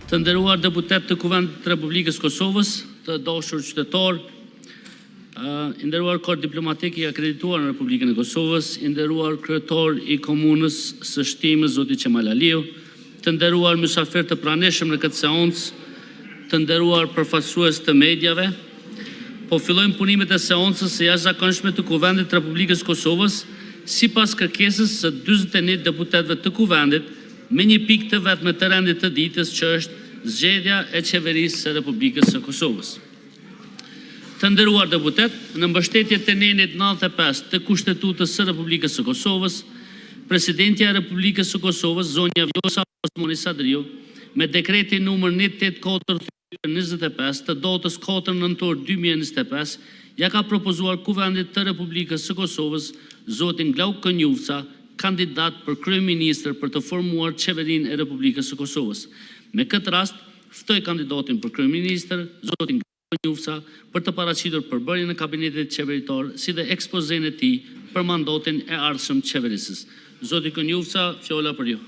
Të nderuar deputet të Kuvendit të Republikës Kosovës, të dashur qytetar, i nderuar korp diplomatik i akredituar në Republikën e Kosovës, i nderuar kryetar i komunës së Shtimës zoti Qemal Aliu, të nderuar mysafir të pranishëm në këtë seancë, të nderuar përfaqësues të mediave, po fillojmë punimet e seancës së jashtëzakonshme të Kuvendit të Republikës Kosovës, sipas kërkesës së 41 deputetëve të Kuvendit, me një pikë të vetme të rendit të ditës që është zgjedhja e qeverisë së Republikës së Kosovës. Të nderuar deputet, në mbështetje të nenit 95 të Kushtetutës së Republikës së Kosovës, Presidentja e Republikës së Kosovës, zonja Vjosa Osmani Sadriu, me dekreti numër 184/25 të datës 4 nëntor 2025, ja ka propozuar Kuvendit të Republikës së Kosovës zotin Glauk Konjufca, kandidat për kryeministër për të formuar qeverinë e Republikës së Kosovës. Me këtë rast, ftoj kandidatin për kryeministër, zotin Glauk Konjufca, për të paraqitur përbërjen e kabinetit qeveritar, si dhe ekspozen e tij për mandatin e ardhshëm qeverisës. Zoti Konjufca, fjola për ju.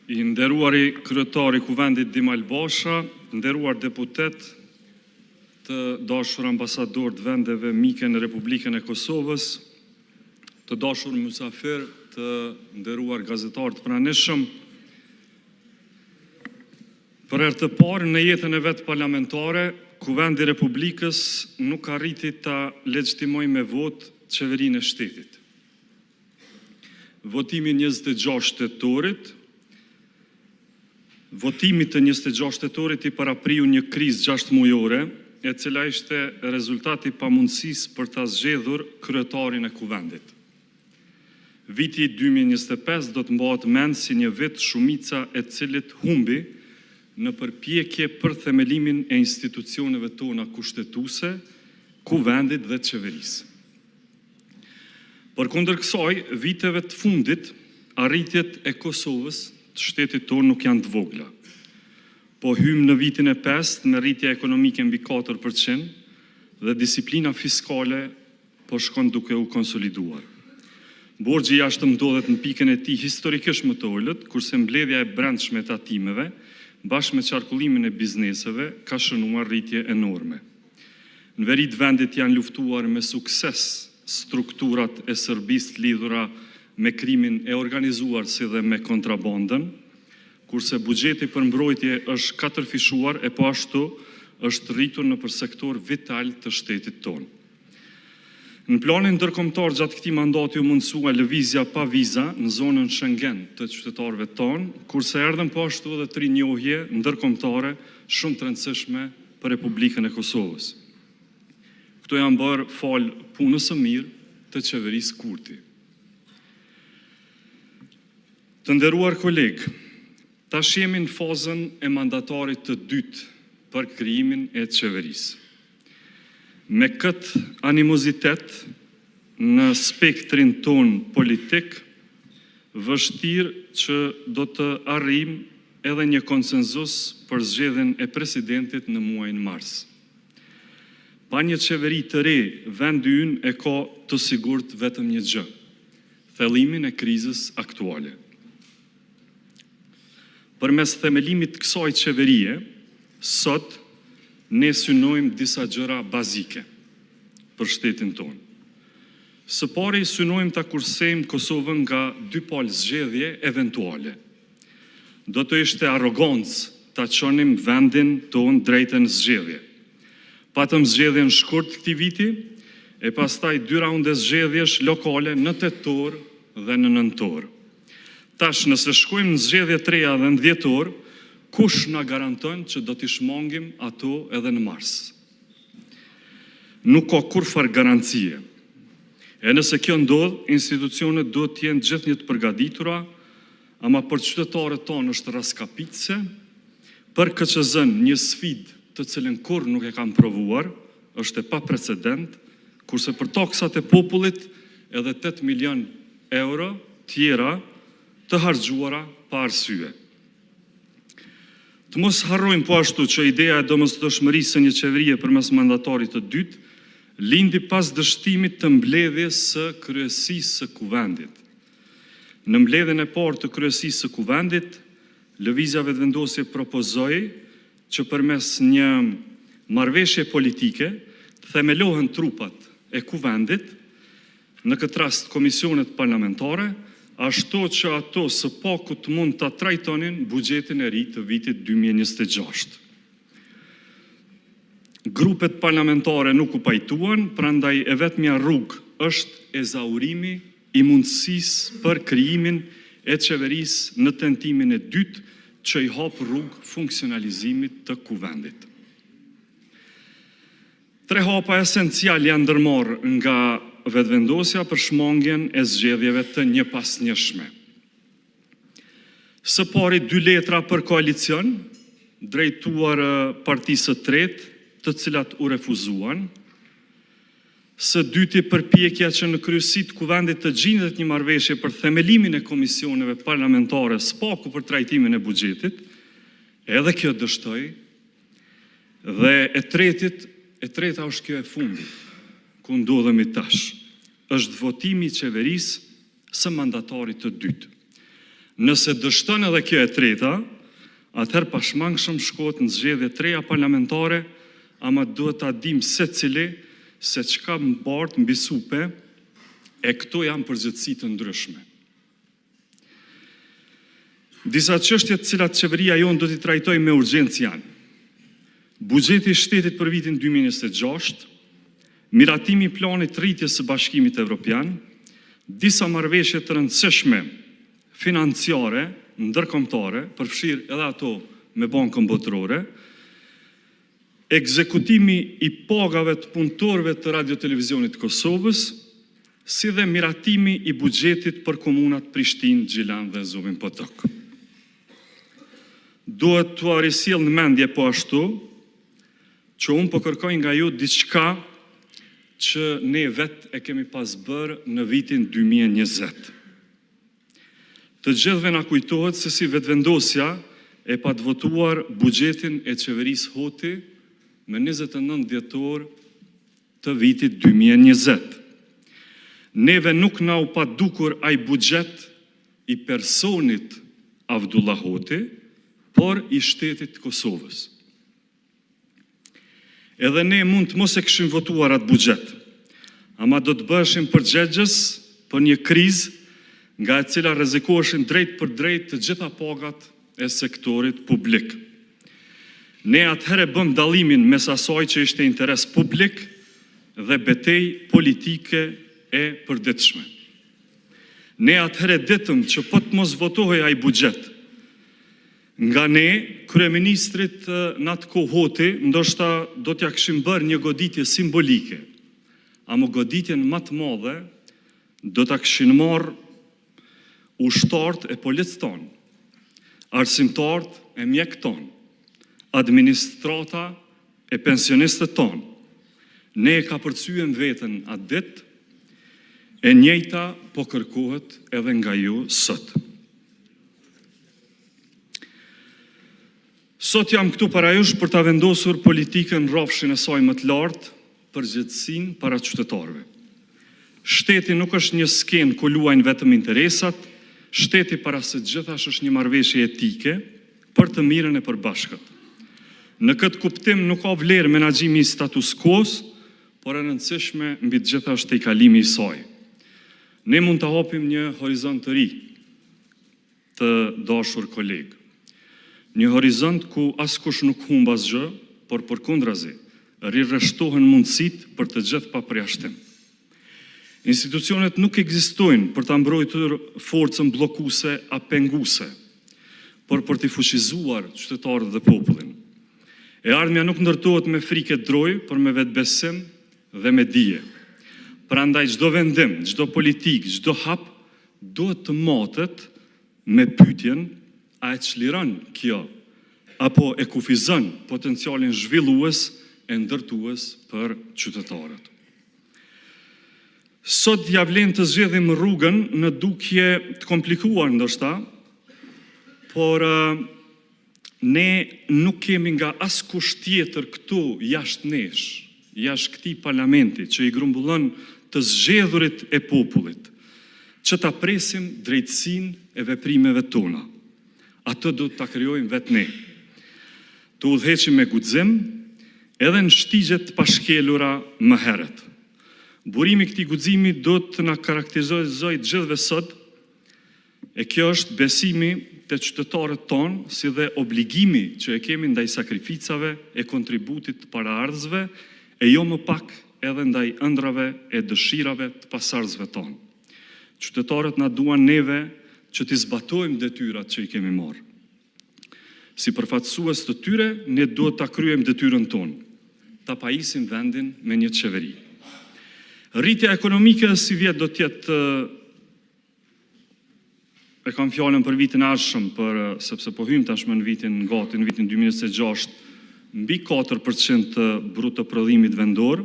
I nderuari kryetari Kuvendit Dimall Basha, nderuar deputet, të dashur ambasador të vendeve mike në Republikën e Kosovës, të dashur mysafir, të nderuar gazetar të pranishëm, për herë të parë në jetën e vet parlamentare, Kuvendi i Republikës nuk arriti ta legjitimojë me votë qeverinë e shtetit. Votimi 26 shtetorit, votimit të 26 shtetorit i parapriu një krizë 6 mujore, e cila ishte rezultati pamundësisë për ta zgjedhur kryetarin e Kuvendit. Viti 2025 do të mbahet mend si një vit shumica e cilit humbi në përpjekje për themelimin e institucioneve tona kushtetuese, Kuvendit dhe qeverisë. Përkundër kësaj, viteve të fundit, arritjet e Kosovës të shtetit tonë nuk janë të vogla. Po hymë në vitin e 5 me rritje ekonomike mbi 4% dhe disiplina fiskale po shkon duke u konsoliduar. Borxhi jashtëm ndodhet në pikën e tij historikisht më të ulët, kurse mbledhja e brendshme e tatimeve, bashkë me qarkullimin e bizneseve, ka shënuar rritje enorme. Në veri të vendit janë luftuar me sukses strukturat e Serbisë lidhura me krimin e organizuar si dhe me kontrabandën, kurse buxheti për mbrojtje është katërfishuar e po ashtu është rritur në për sektor vital të shtetit tonë. Në planin ndërkombëtar gjatë këtij mandati u mundsua lëvizja pa viza në zonën Schengen të qytetarëve tonë, kurse erdhën po ashtu edhe 3 njohje ndërkombëtare shumë të rëndësishme për Republikën e Kosovës. Këto janë bërë fal punës së mirë të qeverisë Kurti. Të nderuar kolegë, tash jemi në fazën e mandatarit të dytë për krijimin e qeverisë. Me këtë animozitet në spektrin ton politik, vështirë që do të arrijmë edhe një konsenzus për zgjedhjen e presidentit në muajin mars. Pa një qeveri të re, vendi ynë e ka të sigurt vetëm një gjë: thellimin e krizës aktuale. Përmes themelimit të kësaj qeverie, sot ne synojmë disa gjëra bazike për shtetin tonë. Së pari synojmë ta kursejmë Kosovën nga 2 palë zgjedhje eventuale. Do të ishte arrogancë ta çonim vendin tonë drejtën zgjedhje. Patëm zgjedhjen shkurt këtij viti, e pastaj 2 raunde zgjedhjesh lokale në tetor dhe në nëntor. Tash nëse shkojmë në zgjedhje të reja dhe në dhjetor, kush na garanton që do t'i shmangim ato edhe në mars? Nuk ka kurfar garancie. E nëse kjo ndodh, institucionet do të jenë gjithnjë të përgatitura, ama për qytetarët tonë është raskapitse, për KQZ-n një sfidë të cilën kur nuk e kanë provuar, është e pa precedent, kurse për taksat e popullit edhe 8 milion euro tjera të harxhuara pa arsye. Të mos harrojmë po ashtu që ideja e domosdoshmërisë së një qeverie përmes mandatarit të dytë lindi pas dështimit të mbledhjes së kryesisë së kuvendit. Në mbledhjen e parë të kryesisë së kuvendit, Lëvizja Vetëvendosje propozoi që përmes një marrëveshje politike të themelohen trupat e kuvendit, në këtë rast komisionet parlamentare, ashtu që ato së paku të mund të trajtonin buxhetin e ri të vitit 2026. Grupet parlamentare nuk u pajtuan, prandaj e vetmja rrugë është ezaurimi i mundësisë për krijimin e qeverisë në tentimin e dytë që i hap rrugë funksionalizimit të kuvendit. 3 hapa esencial janë ndërmarrë nga vetëvendosja për shmangjen e zgjedhjeve të njëpasnjëshme. Së pari 2 letra për koalicion, drejtuar partisë së tretë, të cilat u refuzuan. Së dyti përpjekja që në kryesi të kuvendit të gjendet një marrëveshje për themelimin e komisioneve parlamentare spaku për trajtimin e buxhetit, edhe kjo dështoi. Dhe e treta është kjo e fundit, ku ndodhemi tash, është votimi i qeverisë së mandatarit të dytë. Nëse dështon edhe kjo e treta, atëherë pashmangshëm shkohet në zgjedhje të reja parlamentare, ama duhet ta dim secili se çka mbart mbi supe, e këto janë përgjithësi të ndryshme. Disa çështje të cilat qeveria jonë do t'i trajtojë me urgjencë janë: buxheti i shtetit për vitin 2026, miratimi i planit rritjes së Bashkimit Evropian, disa marrëveshje të rëndësishme financiare ndërkombëtare, përfshirë edhe ato me Bankën Botërore, ekzekutimi i pagave të punëtorëve të Radio-Televizionit të Kosovës, si dhe miratimi i buxhetit për komunat Prishtinë, Gjilan dhe Zubin Potok. Duhet t'u risjell në mendje po ashtu që unë po kërkoj nga ju diçka që ne vetë e kemi pas bërë në vitin 2020. Të gjithëve na kujtohet se si vetëvendosja e pa të votuar buxhetin e qeverisë Hoti me 29 dhjetor të vitit 2020. Neve nuk na u pa dukur ai buxhet i personit Avdullah Hoti, por i shtetit të Kosovës. Edhe ne mund të mos e kishim votuar atë buxhet, ama do të bëshim përgjegjës për një krizë nga e cila rrezikoheshin drejt për drejt të gjitha pagat e sektorit publik. Ne atëherë bëm dallimin mes asaj që ishte interes publik dhe betejë politike e përditshme. Ne atëherë ditëm që po të mos votohej ai buxhet, nga ne, kryeministrit në atë kohë Hoti, ndoshta do t'ja kishim bërë një goditje simbolike, ama goditjen më të madhe do t'a kishin marrë ushtarët e policë tonë, arsimtarët e mjekë tonë, administrata e pensionistët tonë. Ne e ka përcyen veten atë ditë, e njëjta po kërkohet edhe nga ju sot. Sot jam këtu para jush për ta vendosur politikën rrafshin e saj më të lartë, përgjegjësinë para qytetarëve. Shteti nuk është një skenë ku luajnë vetëm interesat, shteti para së gjithash është një marrëveshje etike për të mirën e përbashkët. Në këtë kuptim nuk ka vlerë menaxhimi i status quo-s, por e rëndësishme mbi të gjitha është tejkalimi i saj. Ne mund të hapim një horizont të ri, të dashur kolegë. Një horizont ku askush nuk humb asgjë, por përkundrazi, rirreshtohen mundësitë për të gjithë pa përjashtim. Institucionet nuk ekzistojnë për ta mbrojtur forcën bllokuese a penguese, por për t'i fuqizuar qytetarët dhe popullin. E ardhmja nuk ndërtohet me frikë droj, por me vetbesim dhe me dije. Prandaj çdo vendim, çdo politik, çdo hap duhet të matet me pyetjen: a e çliron kjo, apo e kufizon potencialin zhvillues e ndërtues për qytetarët? Sot ja vlen të zgjedhim rrugën në dukje të komplikuar ndoshta, por ne nuk kemi nga askush tjetër këtu jashtë nesh, jashtë këtij parlamenti që i grumbullon të zgjedhurit e popullit, që ta presim drejtësinë e veprimeve tona. Atë do ta krijojmë vetë ne. Të udhëheqim me guxim edhe në shtigjet pashkelura më herët. Burimi i këtij guximi do të na karakterizojë gjithëve sot, e kjo është besimi te qytetarët tonë, si dhe obligimi që e kemi ndaj sakrificave e kontributit të paraardhësve, e jo më pak edhe ndaj ëndrave e dëshirave të pasardhësve tonë. Qytetarët na duan neve që t'i zbatojmë detyrat që i kemi marrë. Si përfaqësues të tyre, ne duhet ta kryejmë detyrën tonë, ta pajisim vendin me një qeveri. Rritja ekonomike si vjet do t'jetë, e kam fjalën për vitin e ardhshëm, sepse po hym tashmë në vitin 2026, mbi 4% të bruto prodhimit vendor.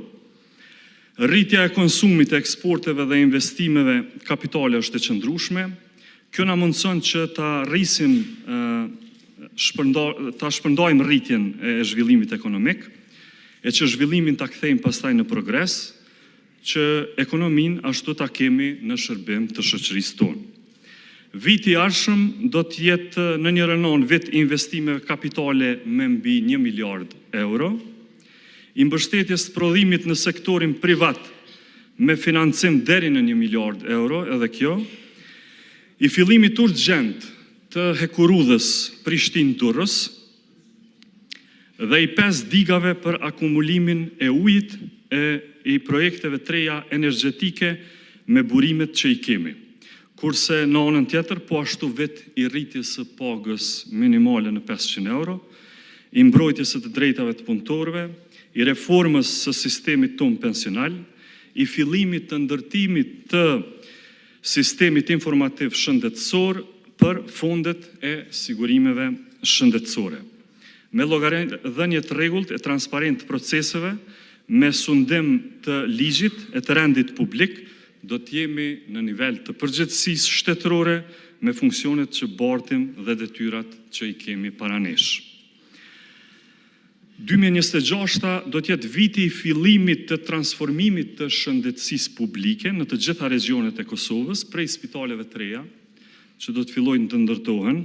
Rritja e konsumit, e eksporteve dhe investimeve kapitale është e qëndrueshme. Kjo na mundson që ta rrisim, ta shpërndajmë rritjen e zhvillimit ekonomik, e që zhvillimin ta kthejmë pastaj në progres, që ekonominë ashtu ta kemi në shërbim të shoqërisë tonë. Viti i ardhshëm do të jetë në një rënon vit investimeve kapitale me mbi 1 miliard euro, i mbështetjes të prodhimit në sektorin privat me financim deri në 1 miliard euro, edhe kjo, i fillimit urgjent të hekurudhës Prishtinë-Durrës dhe i 5 digave për akumulimin e ujit e i projekteve treja energjetike me burimet që i kemi. Kurse në anën tjetër, po ashtu vit i rritjes së pagës minimale në 500 euro, i mbrojtjes së të drejtave të punëtorëve, i reformës së sistemit tonë pensional, i fillimit të ndërtimit të sistemit informativ shëndetësor për fondet e sigurimeve shëndetësore. Me llogaridhënie të rregullt e transparent të proceseve, me sundim të ligjit e të rendit publik, do t'jemi në nivel të përgjithësisë shtetërore me funksionet që bartim dhe detyrat që i kemi para nesh. 2026 do t'jetë viti i fillimit të transformimit të shëndetësisë publike në të gjitha regionet e Kosovës, prej spitaleve të reja, që do të fillojnë të ndërtohen,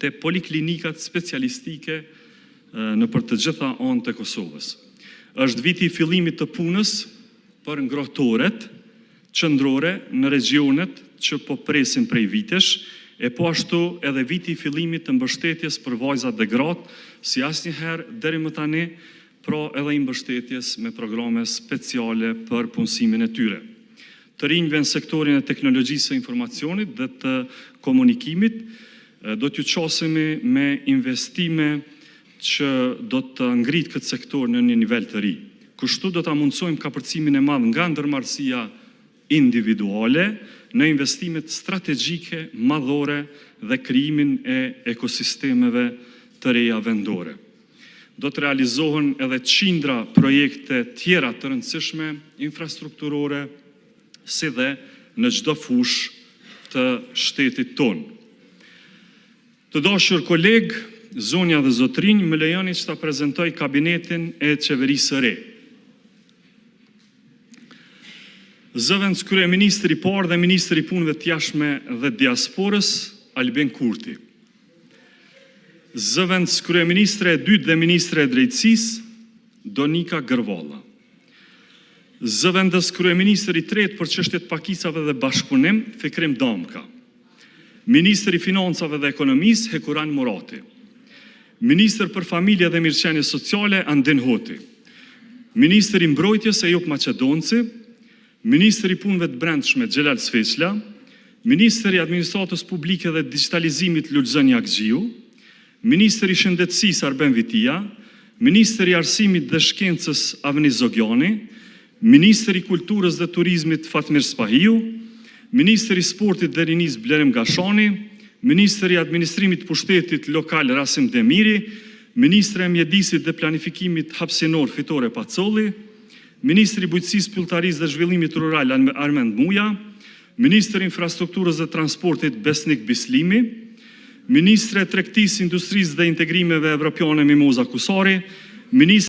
te poliklinikat specialistike në për të gjitha anët e Kosovës. Është viti i fillimit të punës për ngrohtoret qendrore në regionet që po presin prej vitesh, e po ashtu edhe viti i fillimit të mbështetjes për vajzat dhe gratë, si asnjëherë deri më tani, pra edhe i mbështetjes me programe speciale për punësimin e tyre. Të rinjve në sektorin e teknologjisë së informacionit dhe të komunikimit, do t'ju qasemi me investime që do të ngritë këtë sektor në një nivel të ri. Kështu do të mundësojmë kapërcimin e madh nga ndërmarrësia individuale në investimet strategjike, madhore dhe krijimin e ekosistemeve të reja vendore. Do të realizohen edhe qindra projekte tjera të rëndësishme infrastrukturore, si dhe në çdo fushë të shtetit tonë. Të dashur kolegë, zonja dhe zotrinj, më lejoni që ta prezentoj kabinetin e qeverisë së re. Zëvendës kryeministri i parë dhe ministri i punëve të jashtme dhe diasporës, Albin Kurti. Zëvendës kryeministre e dytë dhe ministre e drejtësisë, Donika Gërvalla. Zëvendës kryeministri i tretë për çështjet pakicave dhe bashkëpunim, Fikrim Damka. Ministri i financave dhe ekonomisë, Hekuran Murati. Ministër për familje dhe mirëqenie sociale, Andin Hoti. Ministër i mbrojtjes, Ejup Maqedonci. Ministër i punëve të brendshme, Xhelal Sfeqla. Ministër i administratës publike dhe digitalizimit, Lulzën Jakxhiu. Ministër i shëndetësisë, Arben Vitia. Ministër i arsimit dhe shkencës, Avni Zogjani. Ministër i kulturës dhe turizmit, Fatmir Spahiu. Ministër i sportit dhe rinisë, Blerim Gashani. Ministri i Administrimit Pushtetit Lokal Rasim Demiri, Ministri e Mjedisit dhe Planifikimit Hapsinor Fitore Pacolli, Ministri i Bujqësisë, Pulltarisë dhe Zhvillimit Rural Armend Muja, Ministri i Infrastrukturës dhe Transportit Besnik Bislimi, Ministre e Tregtisë, Industrisë dhe Integrimeve Evropiane Mimoza Kusari, Ministri